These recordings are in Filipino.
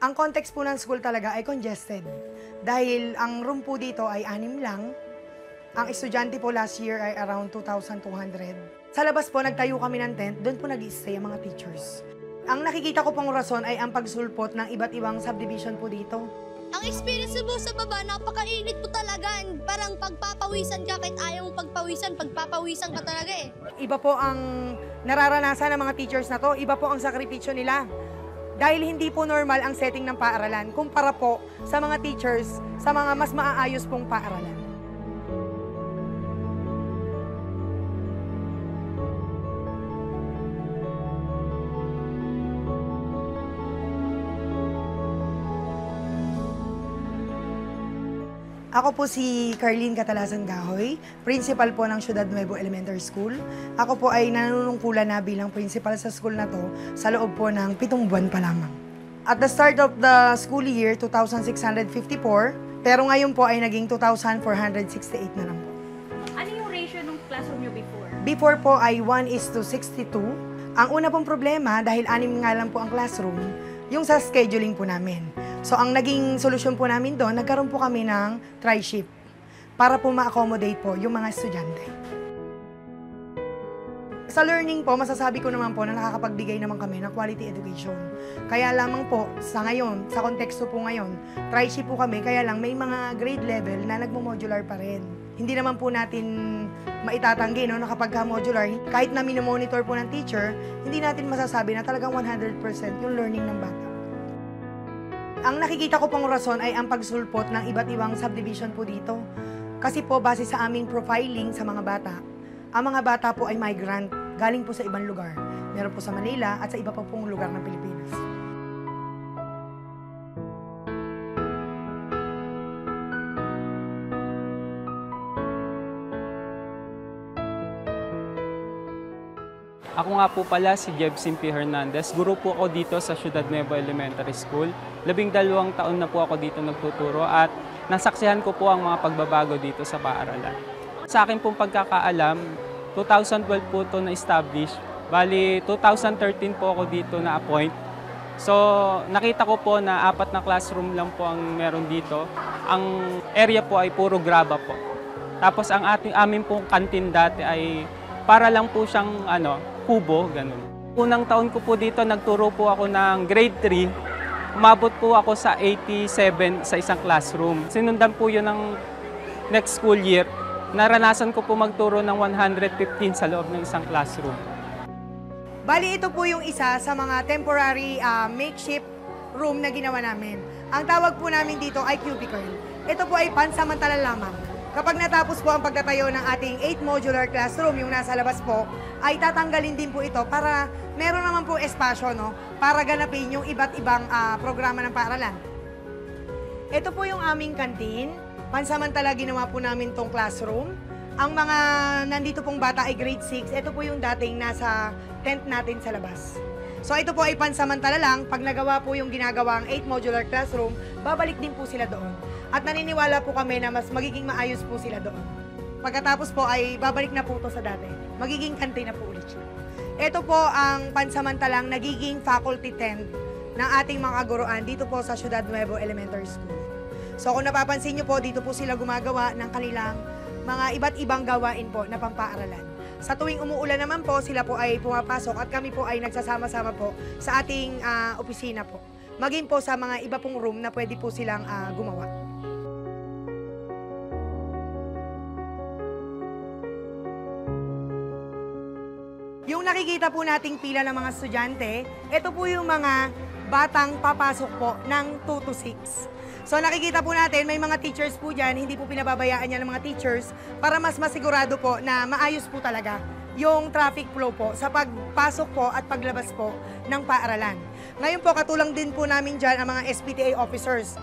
Ang context po ng school talaga ay congested. Dahil ang room po dito ay 6 lang. Ang estudyante po last year ay around 2,200. Sa labas po, nagtayo kami ng tent, doon po nag-i-stay ang mga teachers. Ang nakikita ko pong rason ay ang pagsulpot ng iba't ibang subdivision po dito. Ang experience mo sa baba, napakainit po talaga. Parang pagpapawisan ka kahit ayaw mong pagpapawisan ka talaga eh. Iba po ang nararanasan ng mga teachers na to, iba po ang sakripisyo nila. Dahil hindi po normal ang setting ng paaralan kumpara po sa mga teachers sa mga mas maaayos pong paaralan. Ako po si Carlene Catalasan Gahoy, principal po ng Ciudad Nuevo Elementary School. Ako po ay nanunungkulan na bilang principal sa school na to sa loob po ng 7 buwan pa lamang. At the start of the school year, 2,654, pero ngayon po ay naging 2,468 na lang po. Ano yung ratio ng classroom nyo before? Before po ay 1:62. Ang una pong problema, dahil 6 nga lang po ang classroom, yung sa scheduling po namin. So, ang naging solusyon po namin doon, nagkaroon po kami ng tri-shift para po ma-accommodate po yung mga estudyante. Sa learning po, masasabi ko naman po na nakakapagbigay naman kami ng quality education. Kaya lamang po, sa ngayon, sa konteksto po ngayon, tri-shift po kami, kaya lang may mga grade level na nagmo-modular pa rin. Hindi naman po natin maitatanggi, no, na kapag modular, kahit na minomonitor po ng teacher, hindi natin masasabi na talagang 100% yung learning ng bata. Ang nakikita ko pong rason ay ang pagsulpot ng iba't ibang subdivision po dito. Kasi po, base sa aming profiling sa mga bata, ang mga bata po ay migrant, galing po sa ibang lugar. Meron po sa Manila at sa iba pa pong lugar ng Pilipinas. Ako nga po pala si Jebsin P. Hernandez. Guro po ako dito sa Ciudad Nuevo Elementary School. 12 taon na po ako dito nagtuturo at nasaksihan ko po ang mga pagbabago dito sa paaralan. Sa akin pong pagkakaalam, 2012 po ito na-establish. Bali, 2013 po ako dito na-appoint. So, nakita ko po na 4 na classroom lang po ang meron dito. Ang area po ay puro graba po. Tapos ang amin pong kantin dati ay para lang po siyang kubo, ganun. Unang taon ko po dito, nagturo po ako ng grade 3. Umabot po ako sa 87 sa isang classroom. Sinundan po yun ng next school year. Naranasan ko po magturo ng 115 sa loob ng isang classroom. Bali, ito po yung isa sa mga temporary makeshift room na ginawa namin. Ang tawag po namin dito ay cubicle. Ito po ay pansamantala lamang. Kapag natapos po ang pagtatayo ng ating 8 modular classroom, yung nasa labas po, ay tatanggalin din po ito para meron naman po espasyo, no, para ganapin yung iba't ibang programa ng paaralan. Ito po yung aming kantin. Pansamantala ginawa po namin tong classroom. Ang mga nandito pong bata ay grade 6. Ito po yung dating nasa tent natin sa labas. So ito po ay pansamantala lang. Pag nagawa po yung ginagawang 8 modular classroom, babalik din po sila doon. At naniniwala po kami na mas magiging maayos po sila doon. Pagkatapos po ay babalik na po ito sa dati. Magiging kantin na po ulit siya. Ito po ang pansamantalang nagiging faculty tent ng ating mga kaguruan dito po sa Ciudad Nuevo Elementary School. So kung napapansin nyo po, dito po sila gumagawa ng kanilang mga iba't ibang gawain po na pampaaralan. Sa tuwing umuulan naman po, sila po ay pumapasok at kami po ay nagsasama-sama po sa ating opisina po. Maging po sa mga iba pong room na pwede po silang gumawa. Yung nakikita po nating pila ng mga estudyante, ito po yung mga batang papasok po ng 2 to 6. So nakikita po natin, may mga teachers po dyan, hindi po pinababayaan yan ng mga teachers para mas masigurado po na maayos po talaga yung traffic flow po sa pagpasok po at paglabas po ng paaralan. Ngayon po, katulang din po namin dyan ang mga SPTA officers.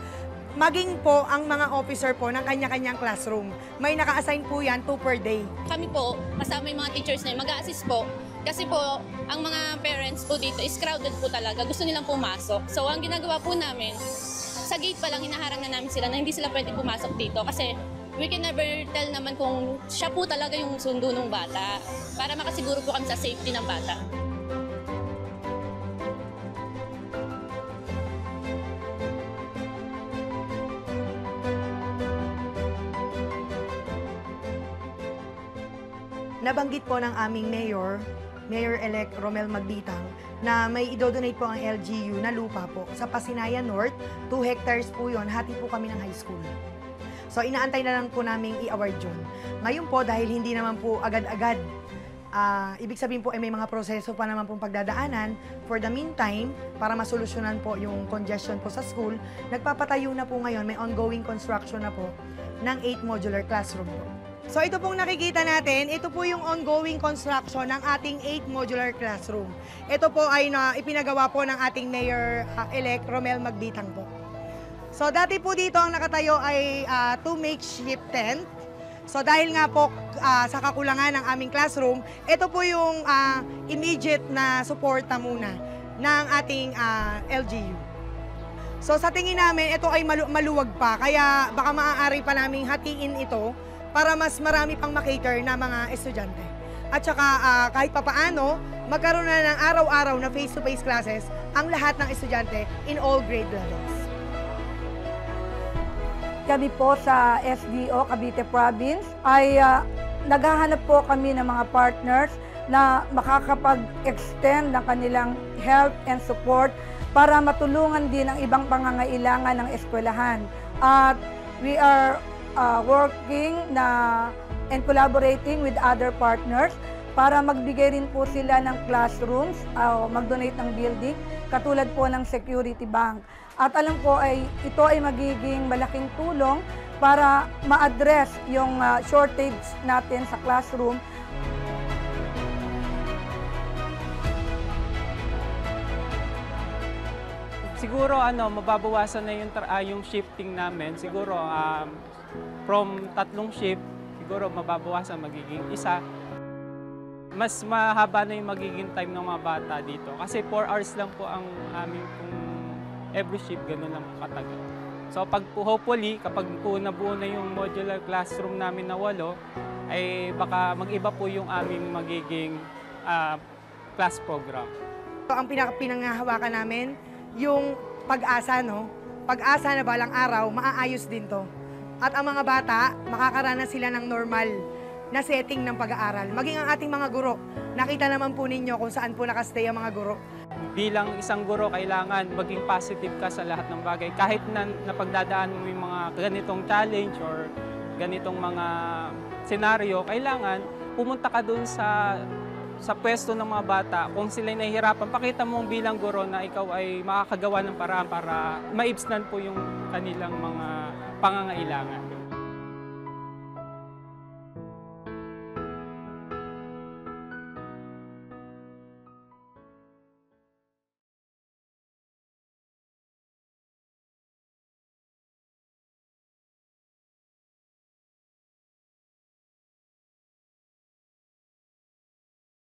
Maging po ang mga officer po ng kanya-kanyang classroom. May naka-assign po yan 2 per day. Kami po, kasama yung mga teachers na yun, mag-a-assist po. Kasi po, ang mga parents po dito is crowded po talaga. Gusto nilang pumasok. So, ang ginagawa po namin, sa gate pa lang, hinaharang na namin sila na hindi sila pwede pumasok dito. Kasi we can never tell naman kung siya po talaga yung sundo ng bata. Para makasiguro po kami sa safety ng bata. nabanggit po ng aming Mayor-elect Romel Magbitang, na may idodonate po ang LGU na lupa po sa Pasinayan North. 2 hectares po yun, hati po kami ng high school. So inaantay na lang po namin i-award yun. Ngayon po, dahil hindi naman po agad-agad, ibig sabihin po may mga proseso pa naman pong pagdadaanan. For the meantime, para masolusyonan po yung congestion po sa school, nagpapatayo na po ngayon, may ongoing construction na po ng 8 modular classroom po. So ito pong nakikita natin, ito po yung ongoing construction ng ating 8 modular classroom. Ito po ay ipinagawa po ng ating Mayor-elect Romel Magbitang po. So dati po dito ang nakatayo ay 2 makeshift tent. So dahil nga po sa kakulangan ng aming classroom, ito po yung immediate na suporta muna ng ating LGU. So sa tingin namin, ito ay maluwag pa, kaya baka maaari pa naming hatiin ito para mas marami pang makater na mga estudyante. At saka kahit papaano, magkaroon na ng araw-araw na face-to-face classes ang lahat ng estudyante in all grade levels. Kami po sa SDO Cavite Province ay naghahanap po kami ng mga partners na makakapag-extend ng kanilang help and support para matulungan din ang ibang pangangailangan ng eskwelahan. At we are working and collaborating with other partners para magbigay rin po sila ng classrooms, mag-donate ng building, katulad po ng Security Bank. At alam ko ito ay magiging malaking tulong para ma-address yung shortage natin sa classroom. Siguro mababawasan na yung shifting namin. Siguro from 3 shift, siguro mababawasan, magiging 1. Mas mahaba na yung magiging time ng mga bata dito. Kasi 4 hours lang po ang aming every shift, gano'n lang katagal. So hopefully, kapag po nabuo na yung modular classroom namin na 8, ay baka mag-iba po yung aming magiging class program. So, ang pinangahawakan namin, yung pag-asa, no? Pag-asa na balang araw, maaayos din to. At ang mga bata, makakaranas sila ng normal na setting ng pag-aaral. Maging ang ating mga guro, nakita naman po ninyo kung saan po nakastay ang mga guro. Bilang isang guro, kailangan maging positive ka sa lahat ng bagay. Kahit na napagdadaan mo yung mga ganitong challenge or ganitong mga senaryo, kailangan pumunta ka dun sa pwesto ng mga bata. Kung sila'y nahihirapan, pakita mo bilang guro na ikaw ay makakagawa ng paraan para maibsnan po yung kanilang mga pangangailangan.